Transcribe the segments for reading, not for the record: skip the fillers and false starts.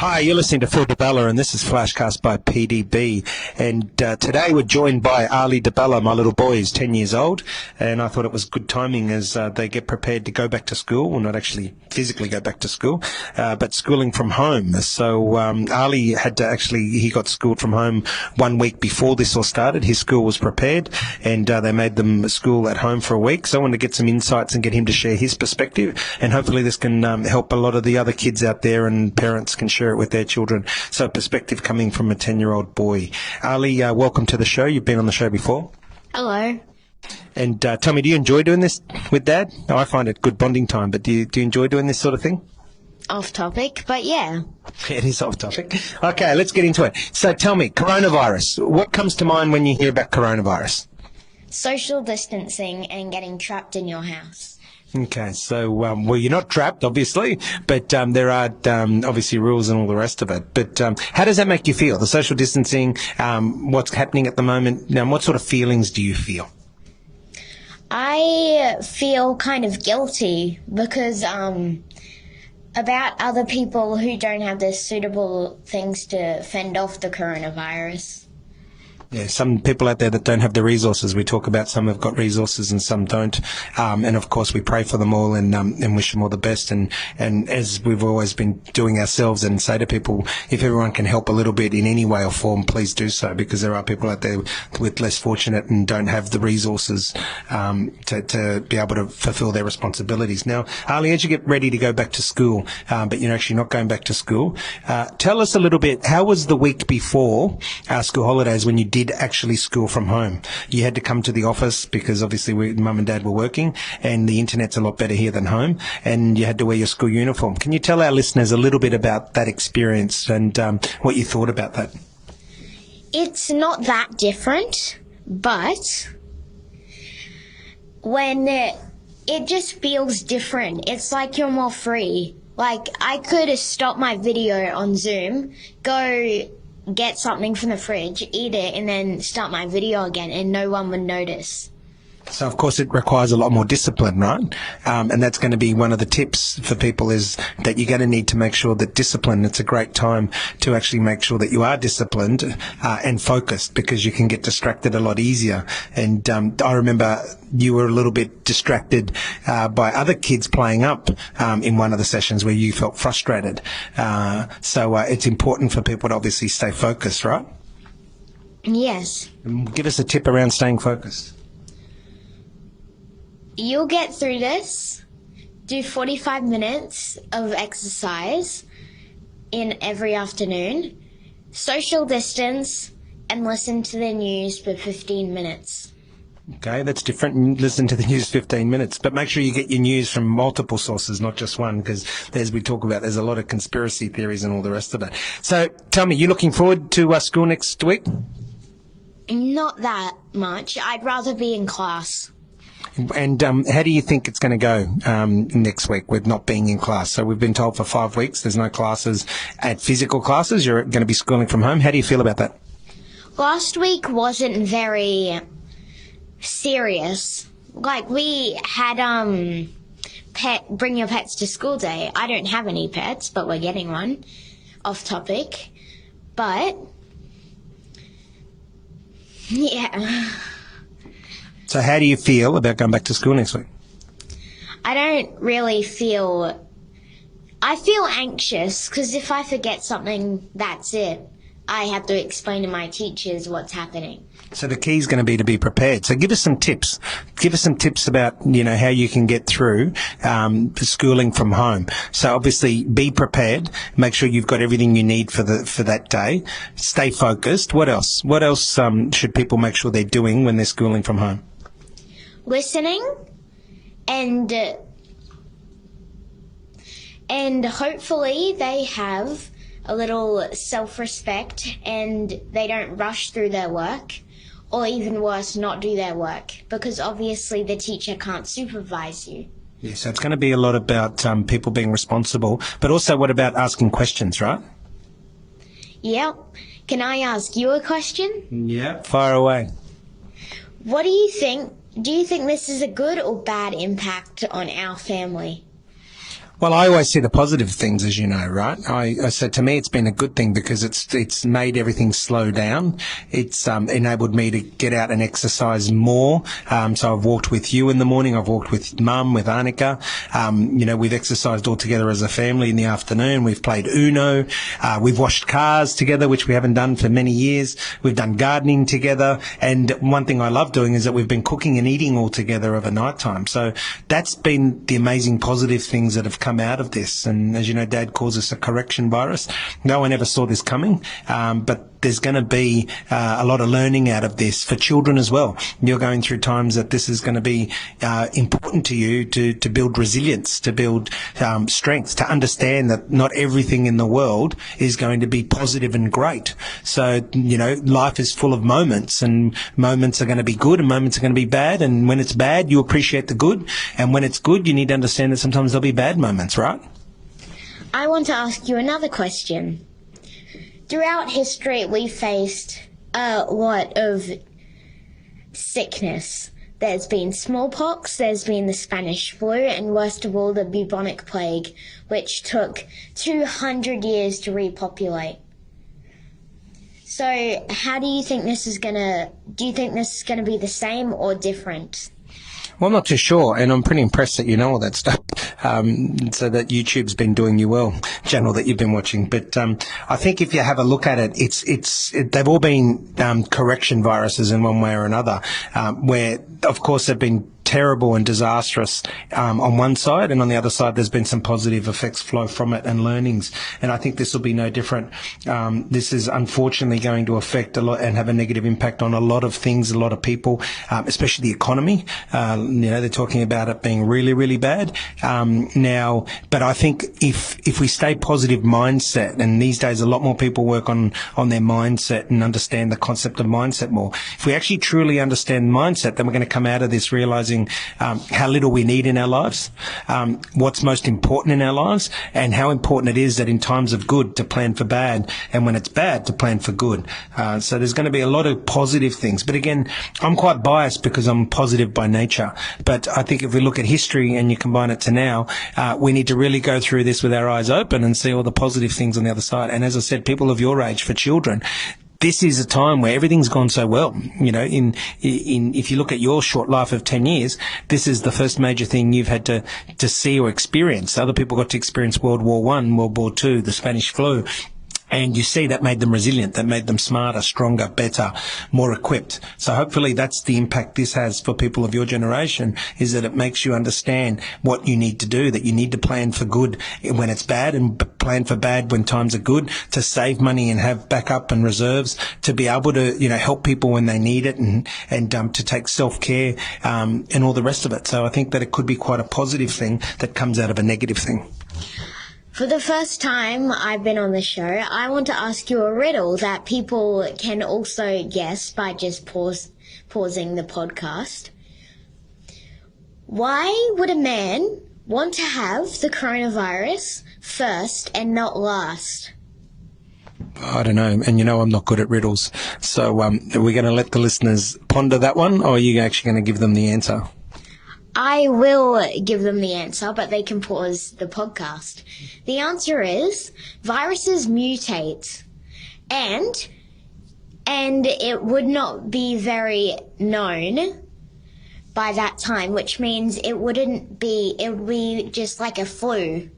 Hi, you're listening to Phil DeBella, and this is FlashCast by PDB. And today we're joined by Arlee DeBella, my little boy. He's 10 years old, and I thought it was good timing as they get prepared to go back to school. Well, not actually physically go back to school, but schooling from home. So Arlee he got schooled from home 1 week before this all started. His school was prepared, and they made them school at home for a week. So I wanted to get some insights and get him to share his perspective, and hopefully this can help a lot of the other kids out there, and parents can share it with their children. So perspective coming from a 10-year-old boy. Arlee, welcome to the show. You've been on the show before. Hello. And tell me, do you enjoy doing this with Dad? Oh, I find it good bonding time, but do you enjoy doing this sort of thing? Off topic, but yeah. It is off topic. Okay, let's get into it. So tell me, coronavirus. What comes to mind when you hear about coronavirus? Social distancing and getting trapped in your house. Okay, so, well, you're not trapped, obviously, but there are obviously rules and all the rest of it. But how does that make you feel? The social distancing, what's happening at the moment, what sort of feelings do you feel? I feel kind of guilty because about other people who don't have the suitable things to fend off the coronavirus. Yeah, some people out there that don't have the resources. We talk about some have got resources and some don't. And of course we pray for them all and wish them all the best. And as we've always been doing ourselves, and say to people, if everyone can help a little bit in any way or form, please do so, because there are people out there with less fortunate and don't have the resources, to be able to fulfill their responsibilities. Now, Arlee, as you get ready to go back to school, but you're actually not going back to school, tell us a little bit, how was the week before school holidays when you did actually school from home? You had to come to the office because obviously Mum and Dad were working, and the internet's a lot better here than home, and you had to wear your school uniform. Can you tell our listeners a little bit about that experience and what you thought about that? It's not that different, but when it just feels different. It's like you're more free. Like, I could stop my video on Zoom, go get something from the fridge, eat it, and then start my video again, and no one would notice. So, of course, it requires a lot more discipline, right? And that's going to be one of the tips for people, is that you're going to need to make sure that discipline, it's a great time to actually make sure that you are disciplined and focused, because you can get distracted a lot easier. And I remember you were a little bit distracted by other kids playing up in one of the sessions where you felt frustrated. So it's important for people to obviously stay focused, right? Yes. Give us a tip around staying focused. You'll get through this. Do 45 minutes of exercise in every afternoon. Social distance and listen to the news for 15 minutes. Okay, that's different. Listen to the news 15 minutes, but make sure you get your news from multiple sources, not just one, because as we talk about, there's a lot of conspiracy theories and all the rest of it. So tell me, you looking forward to school next week? Not that much. I'd rather be in class. And how do you think it's going to go next week with not being in class? So we've been told for 5 weeks there's no classes at physical classes. You're going to be schooling from home. How do you feel about that? Last week wasn't very serious. Like, we had bring your pets to school day. I don't have any pets, but we're getting one. Off topic. But yeah. So how do you feel about going back to school next week? I don't really feel... I feel anxious, because if I forget something, that's it. I have to explain to my teachers what's happening. So the key is going to be prepared. So give us some tips. Give us some tips about, how you can get through schooling from home. So obviously be prepared. Make sure you've got everything you need for that day. Stay focused. What else? What else should people make sure they're doing when they're schooling from home? Listening and hopefully they have a little self-respect and they don't rush through their work, or even worse, not do their work, because obviously the teacher can't supervise you. Yeah, so it's going to be a lot about people being responsible, but also what about asking questions, right? Yep. Can I ask you a question? Yeah, fire away. What do you think? Do you think this is a good or bad impact on our family? Well, I always see the positive things, as you know, right? I said to me, it's been a good thing because it's made everything slow down. It's enabled me to get out and exercise more. So I've walked with you in the morning. I've walked with Mum, with Annika. We've exercised all together as a family in the afternoon. We've played Uno. We've washed cars together, which we haven't done for many years. We've done gardening together. And one thing I love doing is that we've been cooking and eating all together over night time. So that's been the amazing positive things that have come out of this. And as you know, Dad calls this a correction virus. No one ever saw this coming, but there's going to be a lot of learning out of this for children as well. You're going through times that this is going to be important to you to build resilience, to build strength, to understand that not everything in the world is going to be positive and great. So, life is full of moments, and moments are going to be good and moments are going to be bad. And when it's bad, you appreciate the good. And when it's good, you need to understand that sometimes there'll be bad moments, right? I want to ask you another question. Throughout history, we faced a lot of sickness. There's been smallpox, there's been the Spanish flu, and worst of all, the bubonic plague, which took 200 years to repopulate. So, how do you think this is gonna be the same or different? Well, I'm not too sure, and I'm pretty impressed that you know all that stuff. So that YouTube's been doing you well, channel that you've been watching. But I think if you have a look at it, they've all been correction viruses in one way or another, where, of course, they've been terrible and disastrous on one side, and on the other side there's been some positive effects flow from it and learnings, and I think this will be no different. This is unfortunately going to affect a lot and have a negative impact on a lot of things, a lot of people, especially the economy. They're talking about it being really, really bad now, but I think if we stay positive mindset, and these days a lot more people work on their mindset and understand the concept of mindset more. If we actually truly understand mindset, then we're going to come out of this realizing how little we need in our lives, what's most important in our lives, and how important it is that in times of good to plan for bad, and when it's bad to plan for good. So there's going to be a lot of positive things. But again, I'm quite biased because I'm positive by nature. But I think if we look at history and you combine it to now, we need to really go through this with our eyes open and see all the positive things on the other side. And as I said, people of your age, for children, this is a time where everything's gone so well. If you look at your short life of 10 years, this is the first major thing you've had to see or experience. Other people got to experience World War I, World War II, the Spanish flu. And you see that made them resilient, that made them smarter, stronger, better, more equipped. So hopefully that's the impact this has for people of your generation, is that it makes you understand what you need to do, that you need to plan for good when it's bad and plan for bad when times are good, to save money and have backup and reserves, to be able to, help people when they need it, and to take self-care, and all the rest of it. So I think that it could be quite a positive thing that comes out of a negative thing. For the first time I've been on the show, I want to ask you a riddle that people can also guess by just pausing the podcast. Why would a man want to have the coronavirus first and not last? I don't know, and I'm not good at riddles. So are we going to let the listeners ponder that one, or are you actually going to give them the answer? I will give them the answer, but they can pause the podcast. The answer is viruses mutate, and it would not be very known by that time, which means it would be just like a flu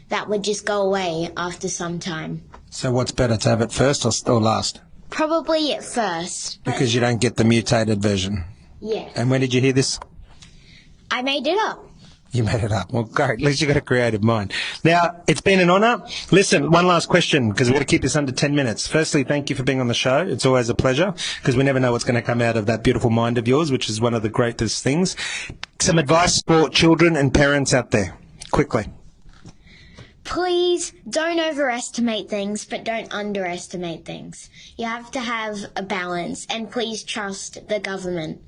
that would just go away after some time. So what's better, to have it first or last? Probably at first. Because you don't get the mutated version. Yeah. And when did you hear this? I made it up. You made it up. Well, great. At least you got a creative mind. Now, it's been an honour. Listen, one last question, because we're going to keep this under 10 minutes. Firstly, thank you for being on the show. It's always a pleasure, because we never know what's going to come out of that beautiful mind of yours, which is one of the greatest things. Some advice for children and parents out there, quickly. Please don't overestimate things, but don't underestimate things. You have to have a balance, and please trust the government.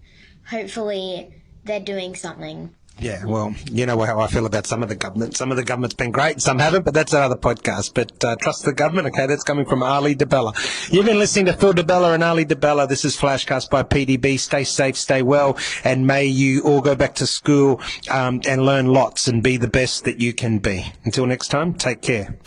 Hopefully they're doing something. Yeah, well, you know how I feel about some of the government. Some of the government's been great, some haven't, but that's another podcast. But trust the government, okay? That's coming from Arlee DeBella. You've been listening to Phil DeBella and Arlee DeBella. This is FlashCast by PDB. Stay safe, stay well, and may you all go back to school and learn lots and be the best that you can be. Until next time, take care.